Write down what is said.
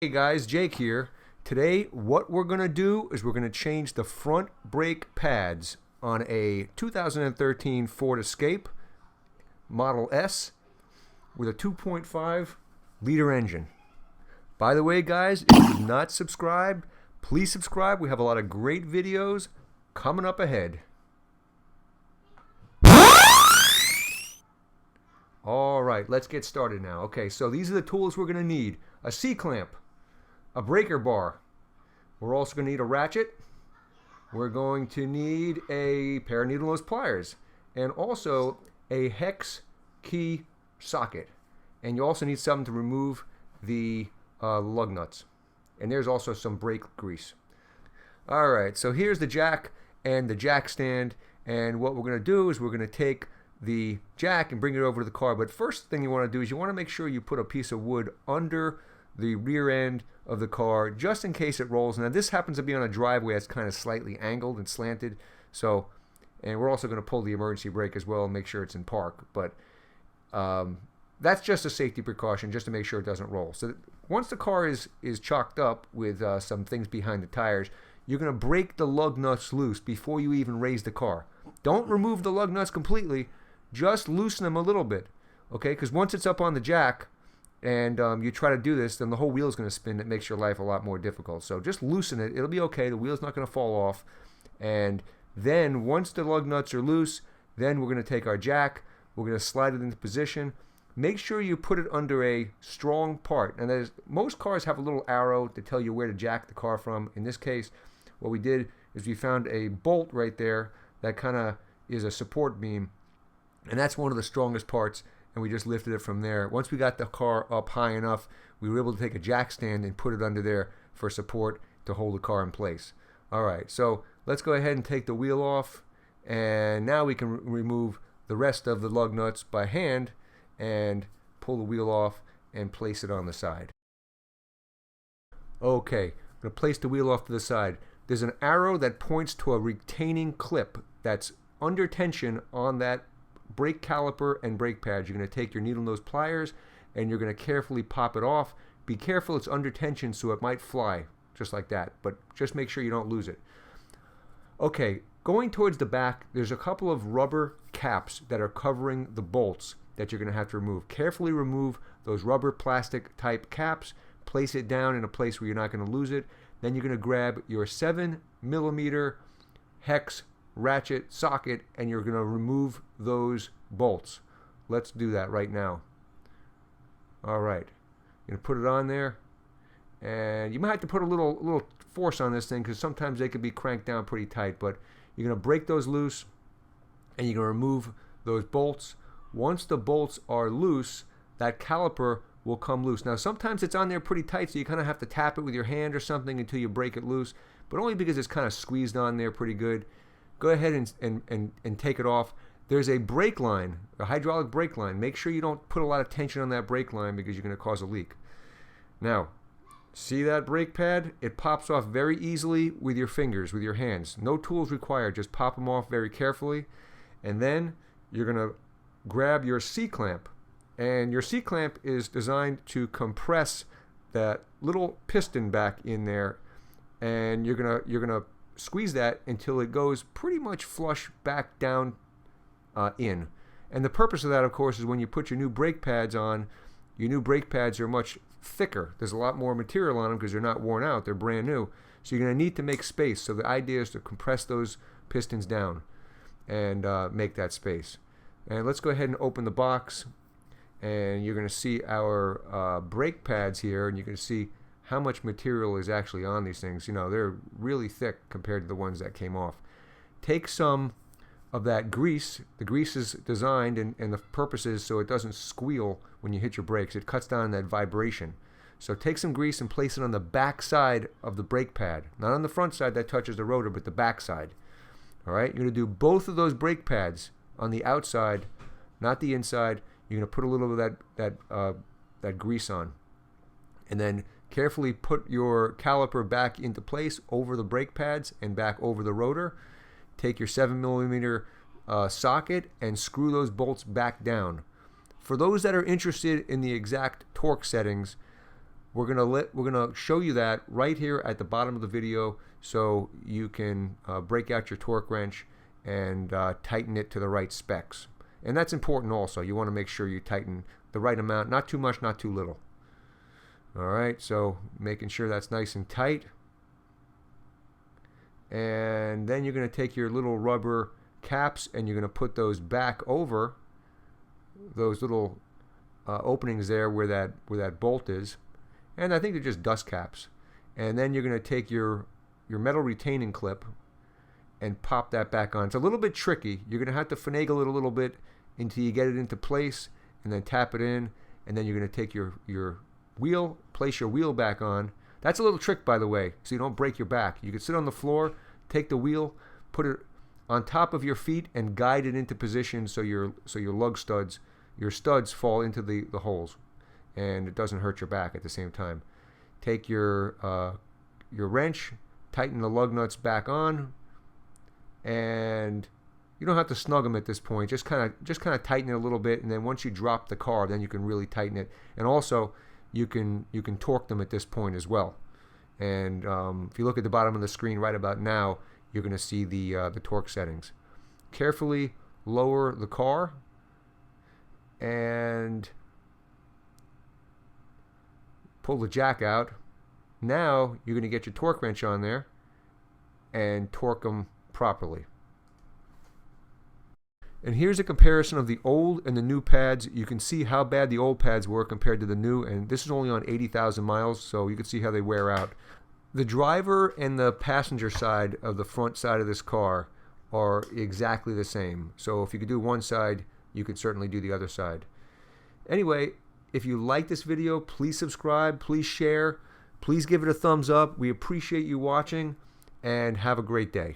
Hey guys, Jake here. Today what we're going to do is we're going to change the front brake pads on a 2013 Ford Escape Model S with a 2.5 liter engine. By the way guys, if you've not subscribed, please subscribe. We have a lot of great videos coming up ahead. Alright, let's get started now. Okay, so these are the tools we're going to need. A C-clamp, a breaker bar. We're also going to need a ratchet. We're going to need a pair of needle nose pliers and also a hex key socket. And you also need something to remove the lug nuts. And there's also some brake grease. Alright, so here's the jack and the jack stand. And what we're going to do is we're going to take the jack and bring it over to the car. But first thing you want to do is you want to make sure you put a piece of wood under the rear end of the car just in case it rolls. Now this happens to be on a driveway that's kind of slightly angled and slanted, so, and we're also going to pull the emergency brake as well and make sure it's in park, but that's just a safety precaution just to make sure it doesn't roll. So once the car is chalked up with some things behind the tires, you're going to break the lug nuts loose before you even raise the car. Don't remove the lug nuts completely, just loosen them a little bit, okay? Because once it's up on the jack and you try to do this, then the whole wheel is going to spin. It makes your life a lot more difficult. So just loosen it. It'll be okay. The wheel's not going to fall off. And then once the lug nuts are loose, then we're going to take our jack. We're going to slide it into position. Make sure you put it under a strong part. And most cars have a little arrow to tell you where to jack the car from. In this case, what we did is we found a bolt right there that kind of is a support beam. And that's one of the strongest parts, and we just lifted it from there. Once we got the car up high enough, we were able to take a jack stand and put it under there for support to hold the car in place. Alright, so let's go ahead and take the wheel off, and now we can remove the rest of the lug nuts by hand and pull the wheel off and place it on the side. Okay, I'm going to place the wheel off to the side. There's an arrow that points to a retaining clip that's under tension on that brake caliper and brake pads. You're going to take your needle nose pliers and you're going to carefully pop it off. Be careful, it's under tension, so it might fly just like that, but just make sure you don't lose it. Okay, going towards the back, there's a couple of rubber caps that are covering the bolts that you're going to have to remove. Carefully remove those rubber plastic type caps, place it down in a place where you're not going to lose it. Then you're going to grab your 7mm hex ratchet socket and you're going to remove those bolts. Let's do that right now. Alright, you're going to put it on there, and you might have to put a little force on this thing because sometimes they can be cranked down pretty tight, but you're going to break those loose and you're going to remove those bolts. Once the bolts are loose, that caliper will come loose. Now sometimes it's on there pretty tight, so you kind of have to tap it with your hand or something until you break it loose, but only because it's kind of squeezed on there pretty good. Go ahead and take it off. There's a brake line, a hydraulic brake line. Make sure you don't put a lot of tension on that brake line because you're going to cause a leak. Now, see that brake pad? It pops off very easily with your fingers, with your hands. No tools required. Just pop them off very carefully. And then you're going to grab your C-clamp. And your C-clamp is designed to compress that little piston back in there. And you're gonna squeeze that until it goes pretty much flush back down in. And the purpose of that, of course, is when you put your new brake pads on, your new brake pads are much thicker. There's a lot more material on them because they're not worn out. They're brand new. So you're going to need to make space. So the idea is to compress those pistons down and make that space. And let's go ahead and open the box. And you're going to see our brake pads here, and you can see how much material is actually on these things. You know, they're really thick compared to the ones that came off. Take some of that grease. The grease is designed, and the purpose is so it doesn't squeal when you hit your brakes. It cuts down that vibration. So take some grease and place it on the back side of the brake pad. Not on the front side that touches the rotor, but the back side. Alright, you're going to do both of those brake pads on the outside, not the inside. You're going to put a little of that grease on. And then carefully put your caliper back into place over the brake pads and back over the rotor. Take your 7mm socket and screw those bolts back down. For those that are interested in the exact torque settings, we're gonna show you that right here at the bottom of the video, so you can break out your torque wrench and tighten it to the right specs. And that's important also. You want to make sure you tighten the right amount, not too much, not too little. All right, so making sure that's nice and tight. And then you're going to take your little rubber caps and you're going to put those back over those little openings there where that bolt is. And I think they're just dust caps. And then you're going to take your metal retaining clip and pop that back on. It's a little bit tricky. You're going to have to finagle it a little bit until you get it into place, and then tap it in, and then you're going to take your wheel, place your wheel back on. That's a little trick, by the way, so you don't break your back. You can sit on the floor, take the wheel, put it on top of your feet, and guide it into position so your lug studs, your studs fall into the holes, and it doesn't hurt your back at the same time. Take your wrench, tighten the lug nuts back on, and you don't have to snug them at this point. Just kind of tighten it a little bit, and then once you drop the car, then you can really tighten it. And also, you can torque them at this point as well. And if you look at the bottom of the screen right about now, you're going to see the torque settings. Carefully lower the car and pull the jack out. Now you're going to get your torque wrench on there and torque them properly. And here's a comparison of the old and the new pads. You can see how bad the old pads were compared to the new, and this is only on 80,000 miles, so you can see how they wear out. The driver and the passenger side of the front side of this car are exactly the same. So if you could do one side, you could certainly do the other side. Anyway, if you like this video, please subscribe, please share, please give it a thumbs up. We appreciate you watching, and have a great day.